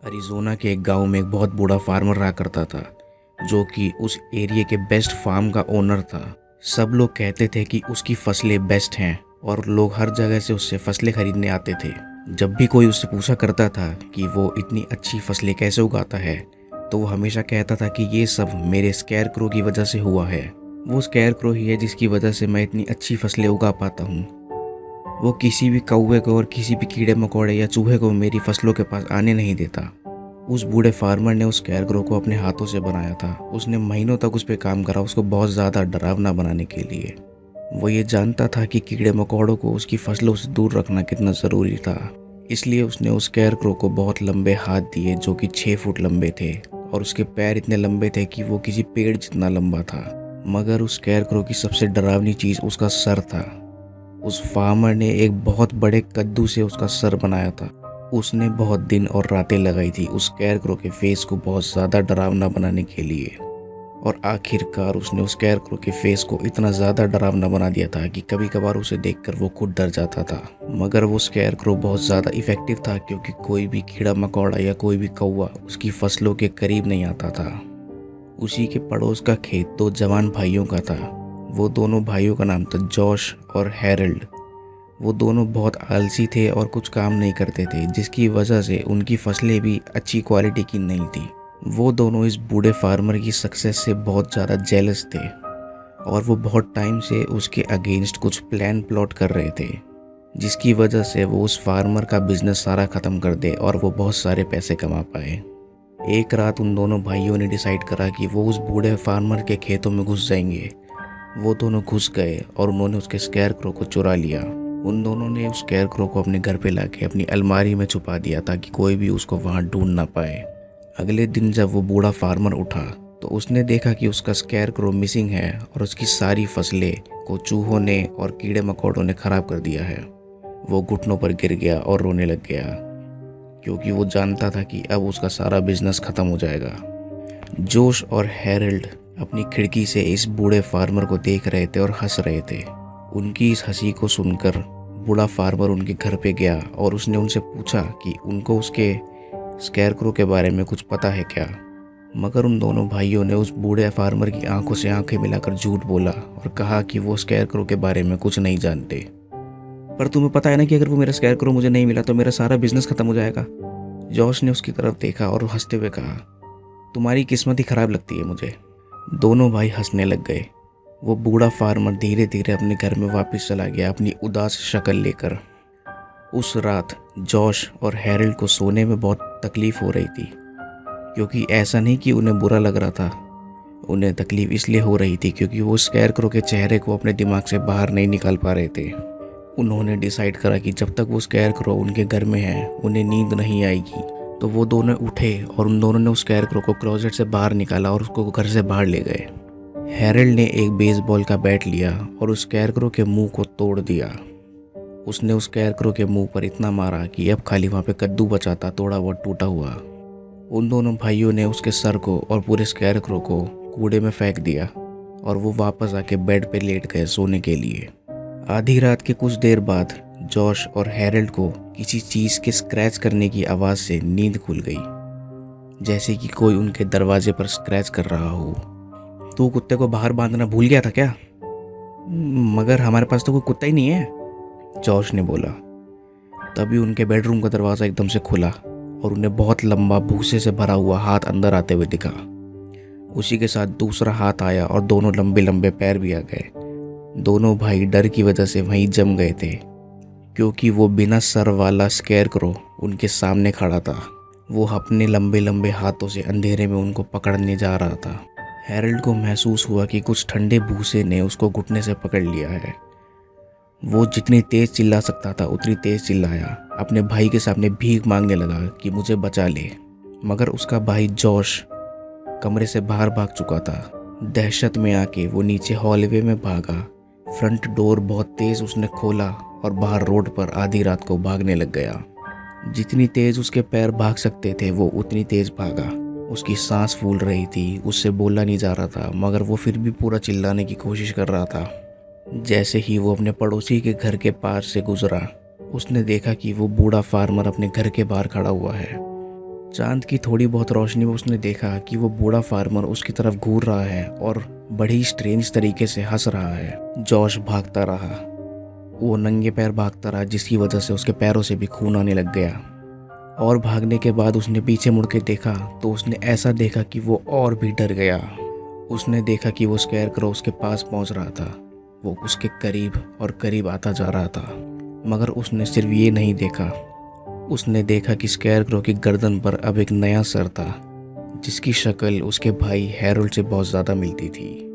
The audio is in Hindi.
अरिज़ोना के एक गांव में एक बहुत बूढ़ा फार्मर रहा करता था, जो कि उस एरिया के बेस्ट फार्म का ओनर था। सब लोग कहते थे कि उसकी फसलें बेस्ट हैं और लोग हर जगह से उससे फसलें खरीदने आते थे। जब भी कोई उससे पूछा करता था कि वो इतनी अच्छी फसलें कैसे उगाता है, तो वो हमेशा कहता था कि ये सब मेरे स्कैरक्रो की वजह से हुआ है। वो स्कैरक्रो ही है जिसकी वजह से मैं इतनी अच्छी फसलें उगा पाता हूँ। वो किसी भी कौवे को और किसी भी कीड़े मकोड़े या चूहे को मेरी फसलों के पास आने नहीं देता। उस बूढ़े फार्मर ने उस स्कैरक्रो को अपने हाथों से बनाया था। उसने महीनों तक उस पर काम करा, उसको बहुत ज़्यादा डरावना बनाने के लिए। वो ये जानता था कि कीड़े मकोड़ों को उसकी फसलों से दूर रखना कितना ज़रूरी था। इसलिए उसने उस स्कैरक्रो को बहुत लंबे हाथ दिए, जो कि 6 फुट लंबे थे, और उसके पैर इतने लंबे थे कि वो किसी पेड़ जितना लंबा था। मगर उस स्कैरक्रो की सबसे डरावनी चीज़ उसका सर था। उस फार्मर ने एक बहुत बड़े कद्दू से उसका सर बनाया था। उसने बहुत दिन और रातें लगाई थी उस स्कैरक्रो के फेस को बहुत ज़्यादा डरावना बनाने के लिए, और आखिरकार उसने उस स्कैरक्रो के फेस को इतना ज़्यादा डरावना बना दिया था कि कभी कभार उसे देखकर वो खुद डर जाता था। मगर वो स्कैरक्रो बहुत ज़्यादा इफ़ेक्टिव था, क्योंकि कोई भी कीड़ा मकोड़ा या कोई भी कौवा उसकी फसलों के करीब नहीं आता था। उसी के पड़ोस का खेत 2 जवान भाइयों का था। वो दोनों भाइयों का नाम था जॉश और हैरल्ड। वो दोनों बहुत आलसी थे और कुछ काम नहीं करते थे, जिसकी वजह से उनकी फसलें भी अच्छी क्वालिटी की नहीं थी। वो दोनों इस बूढ़े फार्मर की सक्सेस से बहुत ज़्यादा जेलस थे, और वो बहुत टाइम से उसके अगेंस्ट कुछ प्लान प्लॉट कर रहे थे, जिसकी वजह से वो उस फार्मर का बिजनेस सारा ख़त्म कर दे और वो बहुत सारे पैसे कमा पाए। एक रात उन दोनों भाइयों ने डिसाइड करा कि वो उस बूढ़े फार्मर के खेतों में घुस जाएंगे। वो दोनों घुस गए और उन्होंने उसके स्कैरक्रो को चुरा लिया। उन दोनों ने उस स्कैरक्रो को अपने घर पे लाके अपनी अलमारी में छुपा दिया, ताकि कोई भी उसको वहाँ ढूंढ ना पाए। अगले दिन जब वो बूढ़ा फार्मर उठा, तो उसने देखा कि उसका स्कैरक्रो मिसिंग है और उसकी सारी फसलें को चूहों ने और कीड़े मकोड़ों ने ख़राब कर दिया है। वो घुटनों पर गिर गया और रोने लग गया, क्योंकि वो जानता था कि अब उसका सारा बिजनेस ख़त्म हो जाएगा। जोश और हैरल्ड अपनी खिड़की से इस बूढ़े फार्मर को देख रहे थे और हंस रहे थे। उनकी इस हंसी को सुनकर बूढ़ा फार्मर उनके घर पे गया और उसने उनसे पूछा कि उनको उसके स्कैरक्रो के बारे में कुछ पता है क्या। मगर उन दोनों भाइयों ने उस बूढ़े फार्मर की आंखों से आंखें मिलाकर झूठ बोला और कहा कि वो स्कैरक्रो के बारे में कुछ नहीं जानते। पर तुम्हें पता है ना कि अगर वो मेरा स्कैरक्रो मुझे नहीं मिला तो मेरा सारा बिजनेस खत्म हो जाएगा। जॉश ने उसकी तरफ देखा और हंसते हुए कहा, तुम्हारी किस्मत ही खराब लगती है मुझे। दोनों भाई हंसने लग गए। वो बूढ़ा फार्मर धीरे धीरे अपने घर में वापस चला गया, अपनी उदास शक्ल लेकर। उस रात जॉश और हैरल्ड को सोने में बहुत तकलीफ़ हो रही थी, क्योंकि ऐसा नहीं कि उन्हें बुरा लग रहा था। उन्हें तकलीफ़ इसलिए हो रही थी क्योंकि वो स्कैरक्रो के चेहरे को अपने दिमाग से बाहर नहीं निकाल पा रहे थे। उन्होंने डिसाइड करा कि जब तक वो स्कैरक्रो उनके घर में है, उन्हें नींद नहीं आएगी। तो वो दोनों उठे और उन दोनों ने उस स्कैरक्रो को क्लोजेट से बाहर निकाला और उसको घर से बाहर ले गए। हैरल्ड ने एक बेसबॉल का बैट लिया और उस स्कैरक्रो के मुंह को तोड़ दिया। उसने उस स्कैरक्रो के मुंह पर इतना मारा कि अब खाली वहाँ पे कद्दू बचा था, थोड़ा बहुत टूटा हुआ। उन दोनों भाइयों ने उसके सर को और पूरे स्कैरक्रो को कूड़े में फेंक दिया, और वो वापस आके बेड पे लेट गए सोने के लिए। आधी रात के कुछ देर बाद जॉश और हैरल्ड को किसी चीज़ के स्क्रैच करने की आवाज़ से नींद खुल गई, जैसे कि कोई उनके दरवाजे पर स्क्रैच कर रहा हो। तू कुत्ते को बाहर बांधना भूल गया था क्या? मगर हमारे पास तो कोई कुत्ता ही नहीं है, जॉश ने बोला। तभी उनके बेडरूम का दरवाज़ा एकदम से खुला और उन्हें बहुत लंबा भूसे से भरा हुआ हाथ अंदर आते हुए दिखा। उसी के साथ दूसरा हाथ आया और दोनों लंबे लंबे पैर भी आ गए। दोनों भाई डर की वजह से वहीं जम गए थे, क्योंकि वो बिना सर वाला स्कैरक्रो उनके सामने खड़ा था। वो अपने लंबे लंबे हाथों से अंधेरे में उनको पकड़ने जा रहा था। हैरल्ड को महसूस हुआ कि कुछ ठंडे भूसे ने उसको घुटने से पकड़ लिया है। वो जितनी तेज़ चिल्ला सकता था उतनी तेज़ चिल्लाया। अपने भाई के सामने भीख मांगने लगा कि मुझे बचा ले। मगर उसका भाई जॉश कमरे से बाहर भाग चुका था। दहशत में आके वो नीचे हॉलवे में भागा। फ्रंट डोर बहुत तेज़ उसने खोला और बाहर रोड पर आधी रात को भागने लग गया। जितनी तेज़ उसके पैर भाग सकते थे वो उतनी तेज़ भागा। उसकी सांस फूल रही थी, उससे बोला नहीं जा रहा था, मगर वो फिर भी पूरा चिल्लाने की कोशिश कर रहा था। जैसे ही वो अपने पड़ोसी के घर के पास से गुजरा, उसने देखा कि वो बूढ़ा फार्मर अपने घर के बाहर खड़ा हुआ है। चांद की थोड़ी बहुत रोशनी में उसने देखा कि वो बूढ़ा फार्मर उसकी तरफ घूर रहा है और बड़ी स्ट्रेंज तरीके से हंस रहा है। जॉश भागता रहा, वो नंगे पैर भागता रहा, जिसकी वजह से उसके पैरों से भी खून आने लग गया। और भागने के बाद उसने पीछे मुड़ के देखा तो उसने ऐसा देखा कि वो और भी डर गया। उसने देखा कि वो स्कैरक्रो उसके पास पहुंच रहा था, वो उसके करीब और करीब आता जा रहा था। मगर उसने सिर्फ ये नहीं देखा, उसने देखा कि स्कैरक्रो की गर्दन पर अब एक नया सर था, जिसकी शक्ल उसके भाई हैरोल्ड से बहुत ज़्यादा मिलती थी।